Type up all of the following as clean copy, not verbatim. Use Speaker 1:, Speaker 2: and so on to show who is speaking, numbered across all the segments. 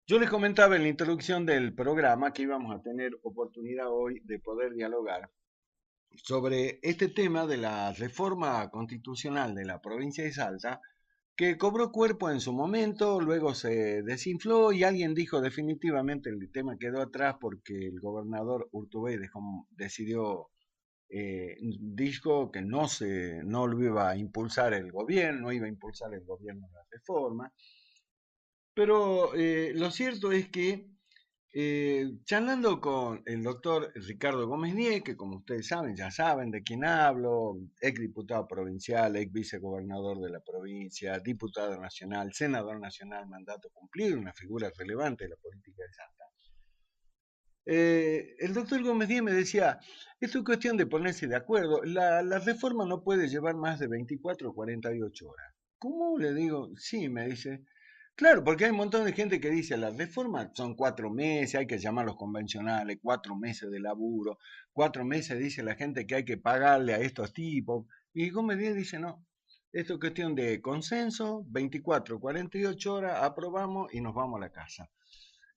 Speaker 1: Yo les comentaba en la introducción del programa que íbamos a tener oportunidad hoy de poder dialogar sobre este tema de la reforma constitucional de la provincia de Salta, que cobró cuerpo en su momento, luego se desinfló y alguien dijo definitivamente el tema quedó atrás porque el gobernador Urtubey decidió, dijo que no lo iba a impulsar el gobierno, no iba a impulsar el gobierno la reforma. Pero lo cierto es que charlando con el doctor Ricardo Gómez Niez, que como ustedes saben, ya saben de quién hablo, ex diputado provincial, ex vicegobernador de la provincia, diputado nacional, senador nacional, mandato cumplido, una figura relevante de la política de Salta. El doctor Gómez Díaz me decía, esto es cuestión de ponerse de acuerdo, la reforma no puede llevar más de 24 o 48 horas. ¿Cómo? Le digo, sí, me dice. Claro, porque hay un montón de gente que dice, la reforma son 4 meses, hay que llamarlos convencionales, 4 meses de laburo, 4 meses dice la gente que hay que pagarle a estos tipos. Y Gómez Díaz dice, no, esto es cuestión de consenso, 24, 48 horas, aprobamos y nos vamos a la casa.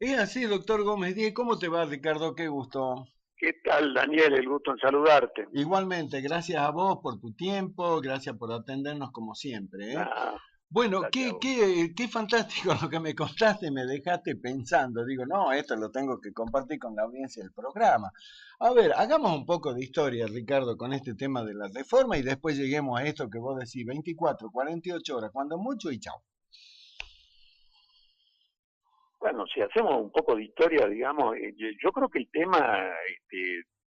Speaker 1: Es así, doctor Gómez Díez. ¿Cómo te va, Ricardo? Qué gusto.
Speaker 2: ¿Qué tal, Daniel? El gusto en saludarte.
Speaker 1: Igualmente, gracias a vos por tu tiempo, gracias por atendernos como siempre, ¿eh?
Speaker 2: Ah,
Speaker 1: Bueno,
Speaker 2: gracias a vos.
Speaker 1: qué fantástico lo que me contaste, me dejaste pensando. Digo, no, esto lo tengo que compartir con la audiencia del programa. A ver, hagamos un poco de historia, Ricardo, con este tema de la reforma y después lleguemos a esto que vos decís, 24, 48 horas, cuando mucho y chao.
Speaker 2: Bueno, si hacemos un poco de historia, digamos, yo creo que el tema,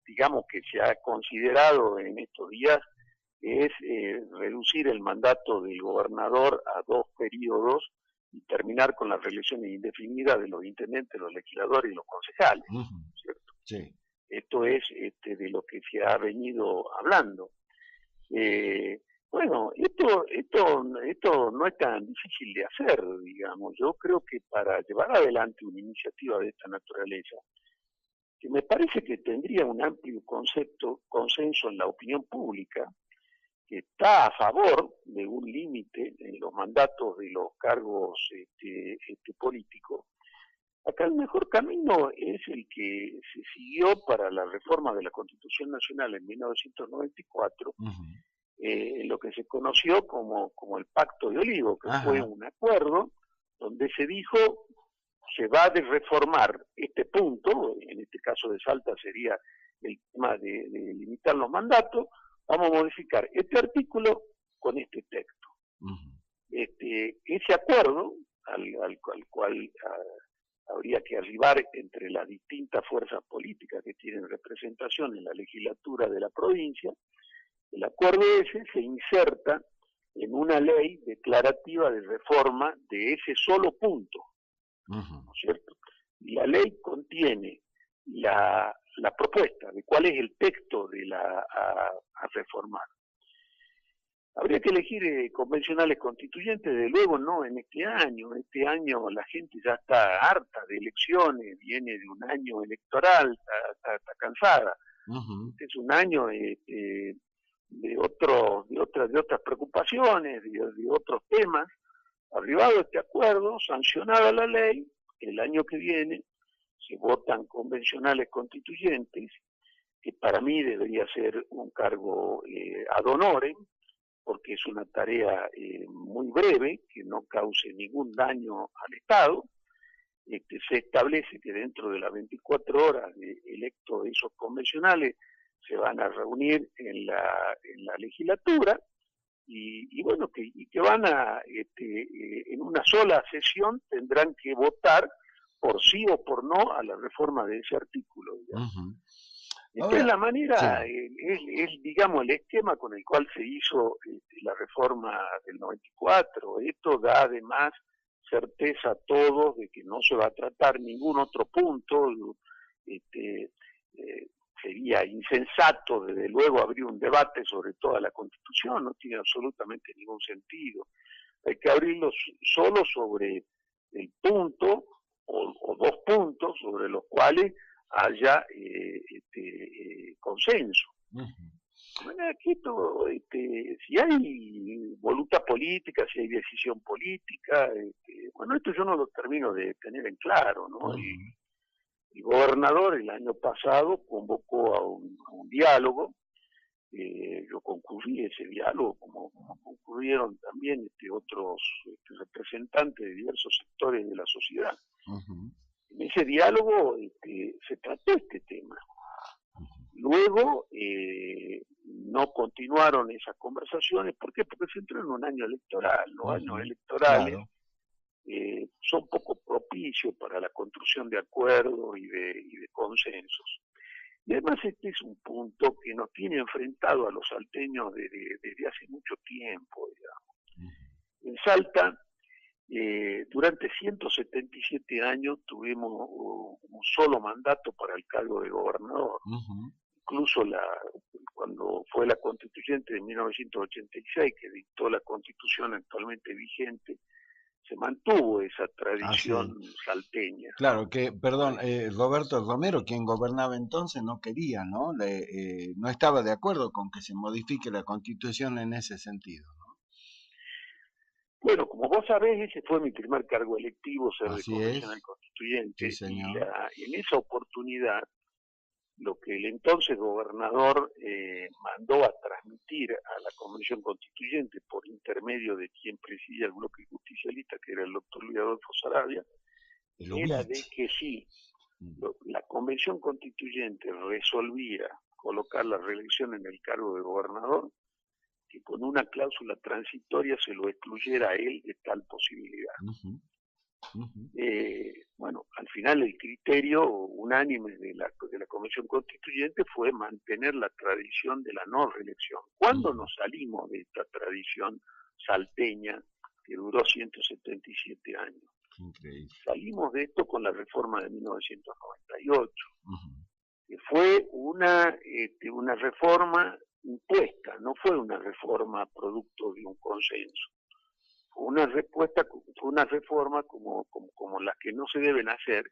Speaker 2: digamos, que se ha considerado en estos días es reducir el mandato del gobernador a 2 periodos y terminar con las reelecciones indefinidas de los intendentes, los legisladores y los concejales,
Speaker 1: Ujú,
Speaker 2: ¿cierto?
Speaker 1: sí.
Speaker 2: Esto es de lo que se ha venido hablando. Eh, bueno, esto no es tan difícil de hacer, digamos. Yo creo que para llevar adelante una iniciativa de esta naturaleza, que me parece que tendría un amplio consenso en la opinión pública, que está a favor de un límite en los mandatos de los cargos políticos, acá el mejor camino es el que se siguió para la reforma de la Constitución Nacional en 1994,
Speaker 1: Ujú,
Speaker 2: lo que se conoció como el Pacto de Olivo, que fue
Speaker 1: ajá,
Speaker 2: un acuerdo donde se dijo se va a reformar este punto, en este caso de Salta sería el tema de limitar los mandatos, vamos a modificar este artículo con este texto.
Speaker 1: ujú,
Speaker 2: Ese acuerdo al cual habría que arribar entre las distintas fuerzas políticas que tienen representación en la legislatura de la provincia, el acuerdo ese se inserta en una ley declarativa de reforma de ese solo punto,
Speaker 1: ujú.
Speaker 2: ¿no es cierto? Y la ley contiene la propuesta de cuál es el texto de a reformar. Habría que elegir convencionales constituyentes, de luego no en este año. Este año la gente ya está harta de elecciones, viene de un año electoral, está cansada.
Speaker 1: Ujú.
Speaker 2: Este es un año de otras preocupaciones, de otros temas. Arribado este acuerdo, sancionada la ley, el año que viene se votan convencionales constituyentes, que para mí debería ser un cargo ad honorem, porque es una tarea muy breve, que no cause ningún daño al Estado. Se establece que dentro de las 24 horas de electos esos convencionales se van a reunir en la legislatura y bueno, que van a, en una sola sesión tendrán que votar por sí o por no a la reforma de ese artículo, digamos.
Speaker 1: Ujú.
Speaker 2: Esta es
Speaker 1: Ahora,
Speaker 2: la
Speaker 1: sí,
Speaker 2: manera, digamos, el esquema con el cual se hizo la reforma del 94. Esto da además certeza a todos de que no se va a tratar ningún otro punto. Este, eh, Sería insensato, desde luego, abrir un debate sobre toda la Constitución, no tiene absolutamente ningún sentido. Hay que abrirlo solo sobre el punto o 2 puntos sobre los cuales haya consenso.
Speaker 1: ujú,
Speaker 2: Bueno, aquí esto, si hay voluntad política, si hay decisión política, Bueno, esto yo no lo termino de tener en claro, ¿no? Y
Speaker 1: Ujú.
Speaker 2: el gobernador el año pasado convocó a un diálogo. Yo concurrí a ese diálogo, como concurrieron también otros representantes de diversos sectores de la sociedad.
Speaker 1: Ujú.
Speaker 2: En ese diálogo se trató este tema.
Speaker 1: Ujú.
Speaker 2: Luego no continuaron esas conversaciones. ¿Por qué? Porque se entró en un año electoral. Los años
Speaker 1: Ujú.
Speaker 2: electorales
Speaker 1: Claro.
Speaker 2: son poco propicios para la construcción de acuerdos y de consensos. Y además este es un punto que nos tiene enfrentado a los salteños desde hace mucho tiempo, digamos.
Speaker 1: Ujú.
Speaker 2: En Salta, durante 177 años tuvimos un solo mandato para el cargo de gobernador.
Speaker 1: Ujú.
Speaker 2: Incluso cuando fue la constituyente de 1986, que dictó la constitución actualmente vigente, se mantuvo esa
Speaker 1: Así es.
Speaker 2: tradición salteña.
Speaker 1: Claro que, perdón,
Speaker 2: ¿No?
Speaker 1: Roberto Romero, quien gobernaba entonces, no quería, ¿no? No estaba de acuerdo con que se modifique la constitución en ese sentido.
Speaker 2: Bueno, como vos sabés, ese fue mi primer cargo electivo, ser de
Speaker 1: Así
Speaker 2: convencional
Speaker 1: es, sí
Speaker 2: constituyente, y
Speaker 1: señor.
Speaker 2: en esa oportunidad lo que el entonces gobernador mandó a transmitir a la convención constituyente por intermedio de quien presidía el bloque justicialista, que era el doctor Luis Adolfo Saravia,
Speaker 1: El
Speaker 2: era de
Speaker 1: UBIT.
Speaker 2: que si
Speaker 1: Mm.
Speaker 2: la convención constituyente resolvía colocar la reelección en el cargo de gobernador, que con una cláusula transitoria se lo excluyera a él de tal posibilidad.
Speaker 1: Ujú. Ujú.
Speaker 2: Bueno, al final el criterio unánime de la Convención Constituyente fue mantener la tradición de la no reelección. ¿Cuándo
Speaker 1: Ujú.
Speaker 2: nos salimos de esta tradición salteña que duró 177 años?
Speaker 1: Increíble.
Speaker 2: Salimos de esto con la reforma de 1998,
Speaker 1: Ujú.
Speaker 2: que fue una reforma impuesta, no fue una reforma producto de un consenso. Fue una reforma como las que no se deben hacer,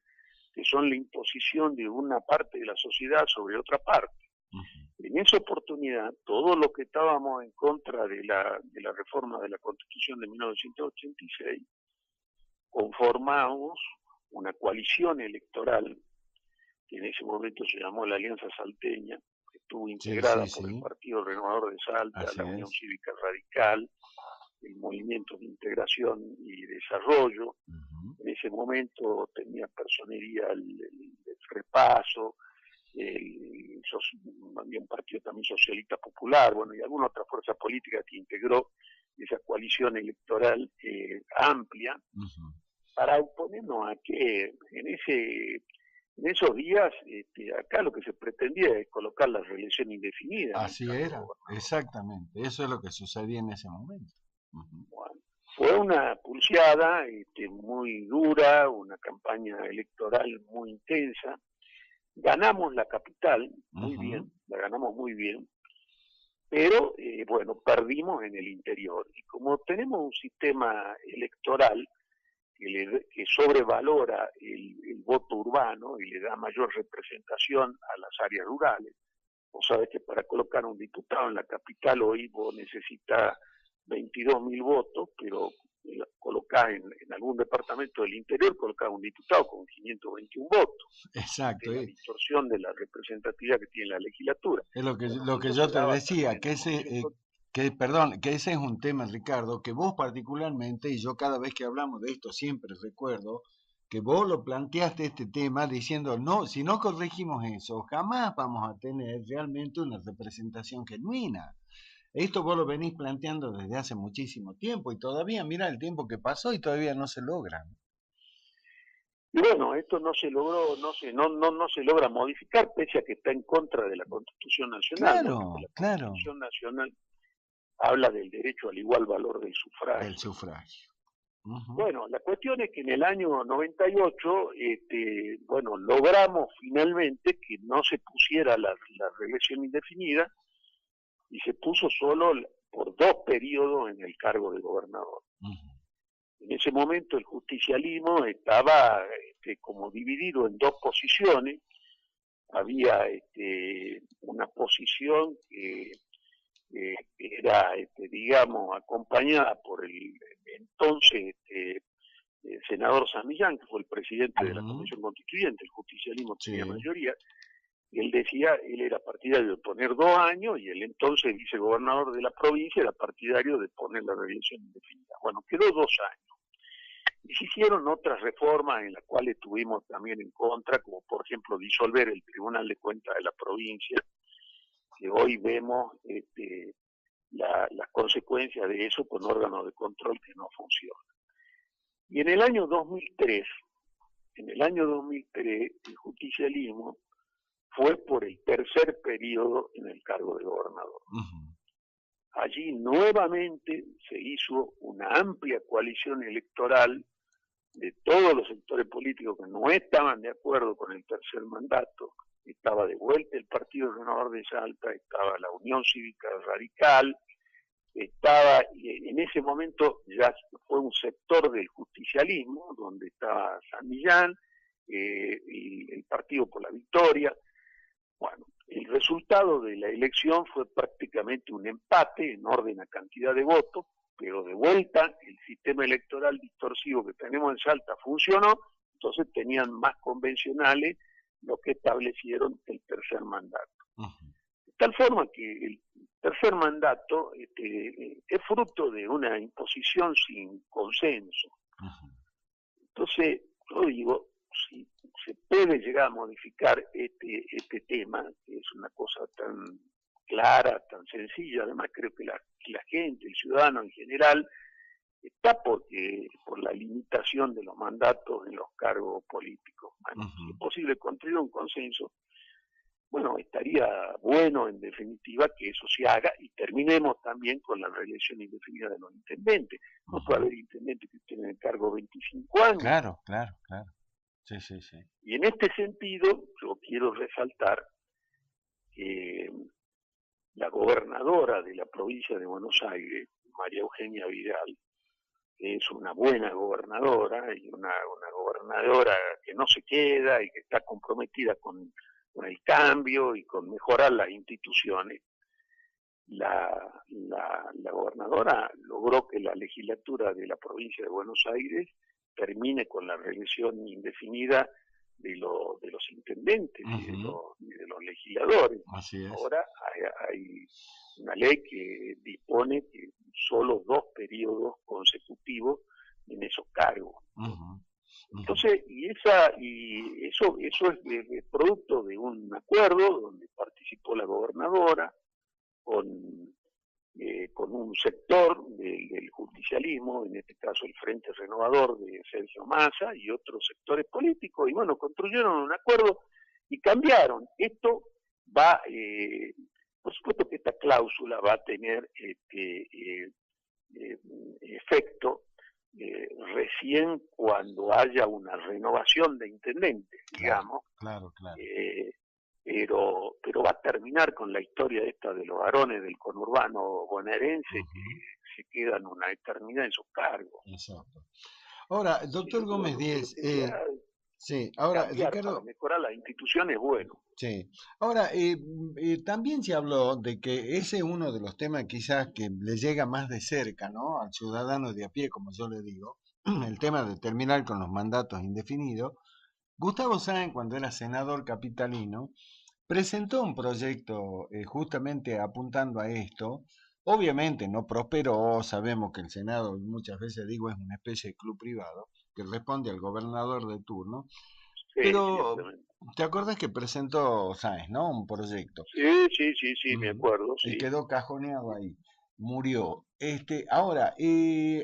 Speaker 2: que son la imposición de una parte de la sociedad sobre otra parte.
Speaker 1: Ujú.
Speaker 2: En esa oportunidad, todos los que estábamos en contra de la reforma de la Constitución de 1986, conformamos una coalición electoral que en ese momento se llamó la Alianza Salteña, que estuvo
Speaker 1: Sí,
Speaker 2: integrada
Speaker 1: sí,
Speaker 2: por el
Speaker 1: sí,
Speaker 2: Partido Renovador de Salta,
Speaker 1: así
Speaker 2: la Unión
Speaker 1: es.
Speaker 2: Cívica Radical, el Movimiento de Integración y Desarrollo.
Speaker 1: Ujú.
Speaker 2: En ese momento tenía personería el Repaso, había un partido también socialista popular, bueno, y alguna otra fuerza política que integró esa coalición electoral amplia
Speaker 1: Ujú.
Speaker 2: para oponernos a que en esos días acá lo que se pretendía es colocar la reelección indefinida en el
Speaker 1: Así
Speaker 2: cargo de
Speaker 1: era,
Speaker 2: gobernador.
Speaker 1: exactamente. Eso es lo que sucedía en ese momento. Ujú.
Speaker 2: Bueno, fue una pulseada muy dura, una campaña electoral muy intensa. Ganamos la capital, muy
Speaker 1: Ujú.
Speaker 2: bien, la ganamos muy bien, pero bueno, perdimos en el interior. Y como tenemos un sistema electoral que sobrevalora el voto urbano y le da mayor representación a las áreas rurales, vos sabés que para colocar un diputado en la capital hoy vos necesitas 22.000 votos, pero colocás en algún departamento del interior, colocás un diputado con 521 votos. Esta
Speaker 1: Exacto.
Speaker 2: es la distorsión de la representatividad que tiene la legislatura.
Speaker 1: Es lo
Speaker 2: Bueno,
Speaker 1: lo que
Speaker 2: eso
Speaker 1: yo
Speaker 2: se
Speaker 1: te
Speaker 2: daba también
Speaker 1: decía,
Speaker 2: en la Convención
Speaker 1: perdón, que ese es un tema, Ricardo, que vos particularmente, y yo cada vez que hablamos de esto siempre recuerdo, que vos lo planteaste este tema diciendo, no, si no corregimos eso, jamás vamos a tener realmente una representación genuina. Esto vos lo venís planteando desde hace muchísimo tiempo y todavía, mira el tiempo que pasó y todavía no se logra.
Speaker 2: Y bueno, esto no se logró, no se logra modificar, pese a que está en contra de la Constitución Nacional, ¿no? Porque
Speaker 1: Claro,
Speaker 2: la
Speaker 1: claro,
Speaker 2: Constitución Nacional habla del derecho al igual valor del
Speaker 1: del
Speaker 2: sufragio.
Speaker 1: sufragio. Ujú.
Speaker 2: Bueno, la cuestión es que en el año 98, bueno, logramos finalmente que no se pusiera la reelección indefinida y se puso solo por 2 periodos en el cargo de gobernador.
Speaker 1: Ujú.
Speaker 2: En ese momento el justicialismo estaba como dividido en dos posiciones. Había una posición que era, digamos, acompañada por el entonces senador San Millán, que fue el presidente de la
Speaker 1: Ujú.
Speaker 2: Convención Constituyente, el justicialismo tenía
Speaker 1: Sí.
Speaker 2: mayoría, y él decía, él era partidario de poner 2 años y el entonces vicegobernador de la provincia era partidario de poner la reelección indefinida. Bueno, quedó 2 años. Y se hicieron otras reformas en las cuales estuvimos también en contra, como por ejemplo disolver el Tribunal de Cuentas de la provincia, que hoy vemos las consecuencias de eso con órganos de control que no funcionan. Y en el año 2003, el justicialismo fue por el tercer periodo en el cargo de gobernador.
Speaker 1: Ujú.
Speaker 2: Allí nuevamente se hizo una amplia coalición electoral de todos los sectores políticos que no estaban de acuerdo con el tercer mandato. Estaba de vuelta el Partido Renovador de Salta, estaba la Unión Cívica Radical, estaba, en ese momento ya fue un sector del justicialismo, donde estaba San Millán, el Partido por la Victoria. Bueno, el resultado de la elección fue prácticamente un empate en orden a cantidad de votos, pero de vuelta el sistema electoral distorsivo que tenemos en Salta funcionó, entonces tenían más convencionales lo que establecieron el tercer mandato.
Speaker 1: Ujú.
Speaker 2: De tal forma que el tercer mandato es fruto de una imposición sin consenso.
Speaker 1: Ujú.
Speaker 2: Entonces, yo digo, si se puede llegar a modificar este tema, que es una cosa tan clara, tan sencilla, además creo que la gente, el ciudadano en general, está por la limitación de los mandatos en los cargos políticos. Bueno, si es
Speaker 1: Ujú.
Speaker 2: posible construir un consenso, bueno, estaría bueno en definitiva que eso se haga y terminemos también con la reelección indefinida de los intendentes. No puede
Speaker 1: Ujú.
Speaker 2: haber intendentes que estén en el cargo 25 años.
Speaker 1: Claro, claro, claro. Sí, sí, sí.
Speaker 2: Y en este sentido, yo quiero resaltar que la gobernadora de la provincia de Buenos Aires, María Eugenia Vidal, que es una buena gobernadora y una gobernadora que no se queda y que está comprometida con el cambio y con mejorar las instituciones, la gobernadora logró que la legislatura de la provincia de Buenos Aires termine con la reelección indefinida de los intendentes
Speaker 1: Ujú.
Speaker 2: y de los legisladores.
Speaker 1: Así es.
Speaker 2: Ahora hay una ley que dispone que solo 2 periodos consecutivos en esos cargos.
Speaker 1: Ujú. Ujú.
Speaker 2: Entonces, eso es producto de un acuerdo donde participó la gobernadora con con un sector del justicialismo, en este caso el Frente Renovador de Sergio Massa y otros sectores políticos, y bueno, construyeron un acuerdo y cambiaron. Esto va, por supuesto que esta cláusula va a tener eh, efecto recién cuando haya una renovación de intendentes,
Speaker 1: Claro,
Speaker 2: digamos,
Speaker 1: claro, claro.
Speaker 2: eh, pero va a terminar con la historia esta de los varones del conurbano bonaerense que
Speaker 1: Ujú.
Speaker 2: se quedan una eternidad en sus cargos.
Speaker 1: Exacto. Ahora, doctor
Speaker 2: Sí,
Speaker 1: Gómez
Speaker 2: bueno, lo
Speaker 1: Díez,
Speaker 2: que sea
Speaker 1: sí, ahora,
Speaker 2: cambiar para
Speaker 1: Ricardo,
Speaker 2: mejorar las instituciones es bueno.
Speaker 1: sí. Ahora, también se habló de que ese es uno de los temas quizás que le llega más de cerca, ¿no? Al ciudadano de a pie, como yo le digo, el tema de terminar con los mandatos indefinidos. Gustavo Sáenz, cuando era senador capitalino, presentó un proyecto justamente apuntando a esto. Obviamente no prosperó, sabemos que el Senado, muchas veces digo, es una especie de club privado que responde al gobernador de turno,
Speaker 2: Sí,
Speaker 1: pero
Speaker 2: ciertamente.
Speaker 1: ¿te acuerdas que presentó Sáenz, ¿no? Un proyecto.
Speaker 2: Sí, sí, sí, sí, me
Speaker 1: Ujú.
Speaker 2: acuerdo,
Speaker 1: Y
Speaker 2: sí.
Speaker 1: quedó cajoneado ahí, murió. Ahora,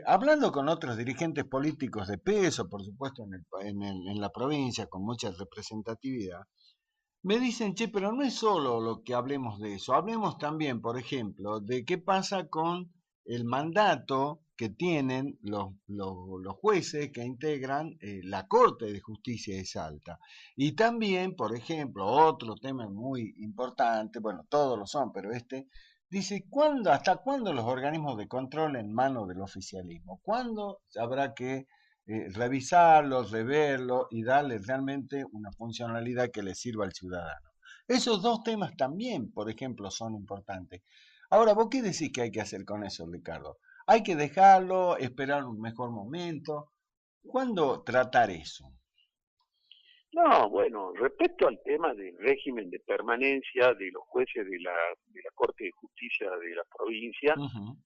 Speaker 1: hablando con otros dirigentes políticos de peso, por supuesto, en la provincia, con mucha representatividad, me dicen, che, pero no es solo lo que hablemos de eso, hablemos también, por ejemplo, de qué pasa con el mandato que tienen los jueces que integran la Corte de Justicia de Salta. Y también, por ejemplo, otro tema muy importante, bueno, todos lo son, pero dice, ¿hasta cuándo los organismos de control en manos del oficialismo? ¿Cuándo habrá que revisarlo, reverlo y darle realmente una funcionalidad que le sirva al ciudadano? Esos dos temas también, por ejemplo, son importantes. Ahora, ¿vos qué decís que hay que hacer con eso, Ricardo? ¿Hay que dejarlo, esperar un mejor momento? ¿Cuándo tratar eso?
Speaker 2: No, bueno, respecto al tema del régimen de permanencia de los jueces de la Corte de Justicia de la provincia,
Speaker 1: Ujú,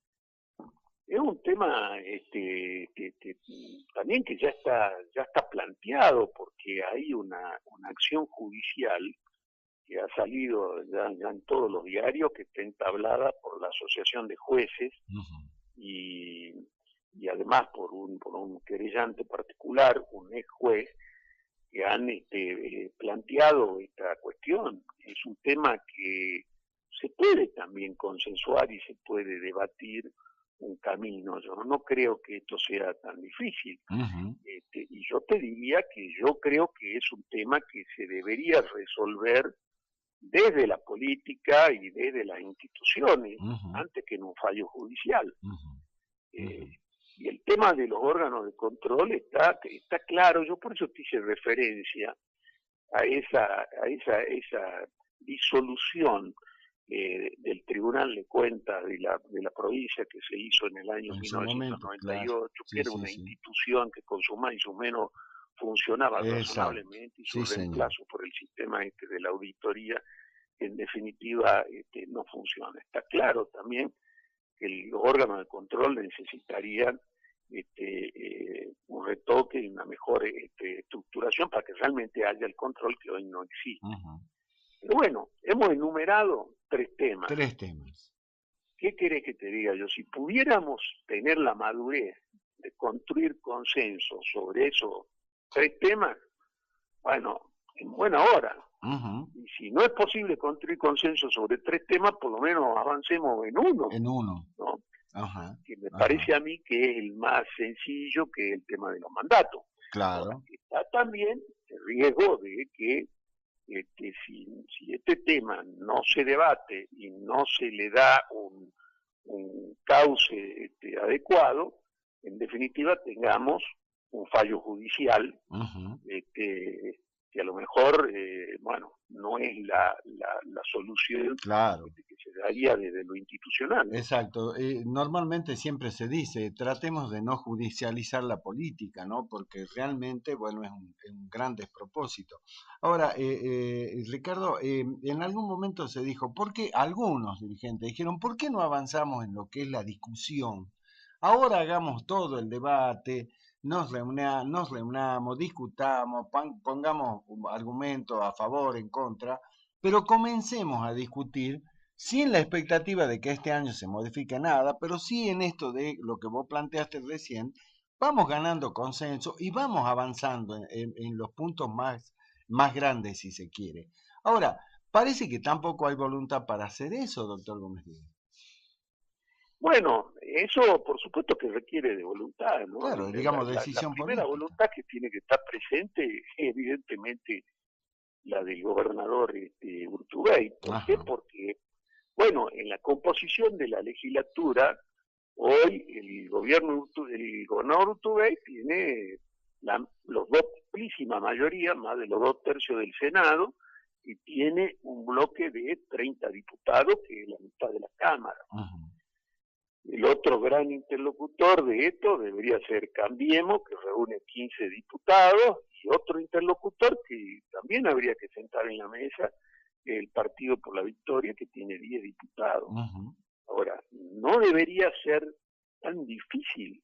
Speaker 2: es un tema también que ya está planteado porque hay una acción judicial que ha salido ya en todos los diarios, que está entablada por la Asociación de Jueces
Speaker 1: ujú.
Speaker 2: y, y además por un querellante particular, un ex juez, que han planteado esta cuestión. Es un tema que se puede también consensuar y se puede debatir un camino. Yo no creo que esto sea tan difícil.
Speaker 1: Ujú,
Speaker 2: Y yo te diría que yo creo que es un tema que se debería resolver desde la política y desde las instituciones,
Speaker 1: ujú,
Speaker 2: antes que en un fallo judicial.
Speaker 1: ujú, ujú.
Speaker 2: Eh, y el tema de los órganos de control está claro, yo por eso te hice referencia a esa disolución del Tribunal de Cuentas de la provincia que se hizo en el año
Speaker 1: En su momento, claro.
Speaker 2: 1998, que
Speaker 1: Sí,
Speaker 2: era
Speaker 1: sí,
Speaker 2: una
Speaker 1: sí.
Speaker 2: institución que con su más y su menos funcionaba
Speaker 1: Exacto.
Speaker 2: razonablemente, y su
Speaker 1: Sí, señor.
Speaker 2: reemplazo por el sistema de la auditoría, que en definitiva no funciona. Está claro también que los órganos de control necesitarían un retoque y una mejor estructuración para que realmente haya el control que hoy no existe.
Speaker 1: Ujú.
Speaker 2: Pero bueno, hemos enumerado tres temas.
Speaker 1: Tres temas.
Speaker 2: ¿Qué querés que te diga yo? Si pudiéramos tener la madurez de construir consenso sobre esos tres temas, bueno, en buena hora.
Speaker 1: Ujú.
Speaker 2: Y si no es posible construir consenso sobre tres temas, por lo menos avancemos en uno,
Speaker 1: En uno.
Speaker 2: ¿no?
Speaker 1: Ajá.
Speaker 2: Que me
Speaker 1: Ajá.
Speaker 2: parece a mí que es el más sencillo, que es el tema de los mandatos. Ahora,
Speaker 1: Claro.
Speaker 2: está también el riesgo de que si este tema no se debate y no se le da un cauce adecuado, en definitiva tengamos un fallo judicial
Speaker 1: Ujú.
Speaker 2: que a lo mejor, bueno, no es la solución
Speaker 1: Claro.
Speaker 2: que se daría desde lo institucional, ¿no?
Speaker 1: Exacto. Normalmente siempre se dice, tratemos de no judicializar la política, ¿no? Porque realmente, bueno, es un gran despropósito. Ahora, Ricardo, en algún momento se dijo, ¿por qué algunos dirigentes dijeron, ¿por qué no avanzamos en lo que es la discusión? Ahora hagamos todo el debate, nos reunamos, discutamos, pongamos argumentos a favor, en contra, pero comencemos a discutir sin la expectativa de que este año se modifique nada, pero sí en esto de lo que vos planteaste recién, vamos ganando consenso y vamos avanzando en los puntos más grandes, si se quiere. Ahora, parece que tampoco hay voluntad para hacer eso, doctor Gómez Díaz.
Speaker 2: Bueno, eso por supuesto que requiere de voluntad, ¿no?
Speaker 1: Claro, digamos
Speaker 2: La
Speaker 1: decisión
Speaker 2: primera
Speaker 1: política.
Speaker 2: voluntad que tiene que estar presente es evidentemente la del gobernador Urtubey. ¿Por qué?
Speaker 1: Ajá,
Speaker 2: Porque, bueno, en la composición de la legislatura, hoy el gobernador Urtubey tiene los dos, amplísima mayoría, más de los 2/3 del Senado, y tiene un bloque de 30 diputados, que es la mitad de la Cámara.
Speaker 1: ajá,
Speaker 2: El otro gran interlocutor de esto debería ser Cambiemos, que reúne 15 diputados, y otro interlocutor que también habría que sentar en la mesa, el Partido por la Victoria, que tiene 10 diputados.
Speaker 1: ajá.
Speaker 2: Ahora, no debería ser tan difícil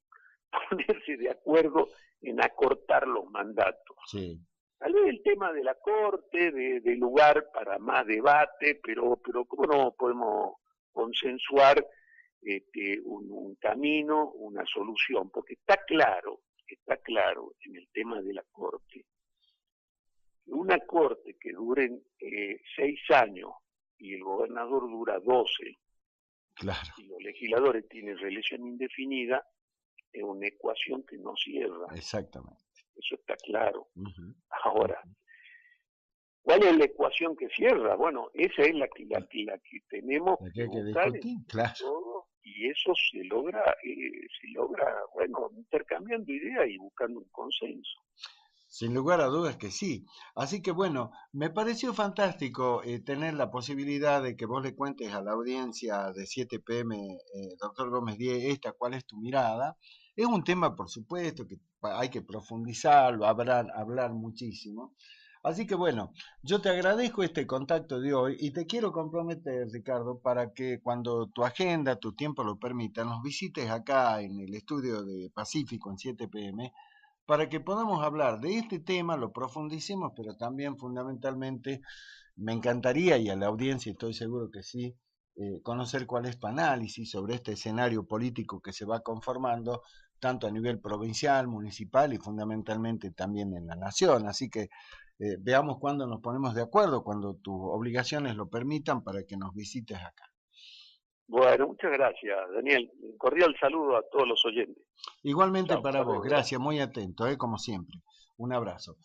Speaker 2: ponerse de acuerdo en acortar los mandatos.
Speaker 1: Sí,
Speaker 2: Tal vez el tema de la Corte, de lugar para más debate, pero ¿cómo no podemos consensuar un camino, una solución? Porque está claro en el tema de la Corte, que una Corte que dure 6 años y el gobernador dura 12
Speaker 1: claro,
Speaker 2: y los legisladores tienen reelección indefinida, es una ecuación que no cierra.
Speaker 1: exactamente.
Speaker 2: Eso está claro.
Speaker 1: Ujú,
Speaker 2: Ahora,
Speaker 1: ujú.
Speaker 2: ¿cuál es la ecuación que cierra? Bueno, esa es la que tenemos
Speaker 1: ¿De qué
Speaker 2: que
Speaker 1: hay que
Speaker 2: buscar
Speaker 1: discutir?
Speaker 2: entre
Speaker 1: Claro.
Speaker 2: todos, y eso se logra, bueno, intercambiando ideas y buscando un consenso.
Speaker 1: Sin lugar a dudas que sí. Así que bueno, me pareció fantástico tener la posibilidad de que vos le cuentes a la audiencia de 7 p.m., doctor Gómez Díez, esta, cuál es tu mirada. Es un tema, por supuesto, que hay que profundizarlo, hablar muchísimo. Así que bueno, yo te agradezco este contacto de hoy y te quiero comprometer, Ricardo, para que cuando tu agenda, tu tiempo lo permita, nos visites acá en el estudio de Pacífico en 7 p.m. para que podamos hablar de este tema, lo profundicemos, pero también fundamentalmente me encantaría, y a la audiencia estoy seguro que sí, conocer cuál es tu análisis sobre este escenario político que se va conformando, tanto a nivel provincial, municipal y fundamentalmente también en la nación. Así que veamos cuándo nos ponemos de acuerdo, cuando tus obligaciones lo permitan, para que nos visites acá.
Speaker 2: Bueno, muchas gracias, Daniel. Un cordial saludo a todos los oyentes.
Speaker 1: Igualmente
Speaker 2: Chao,
Speaker 1: para
Speaker 2: hasta
Speaker 1: vos,
Speaker 2: luego.
Speaker 1: gracias, muy atento, como siempre. Un abrazo.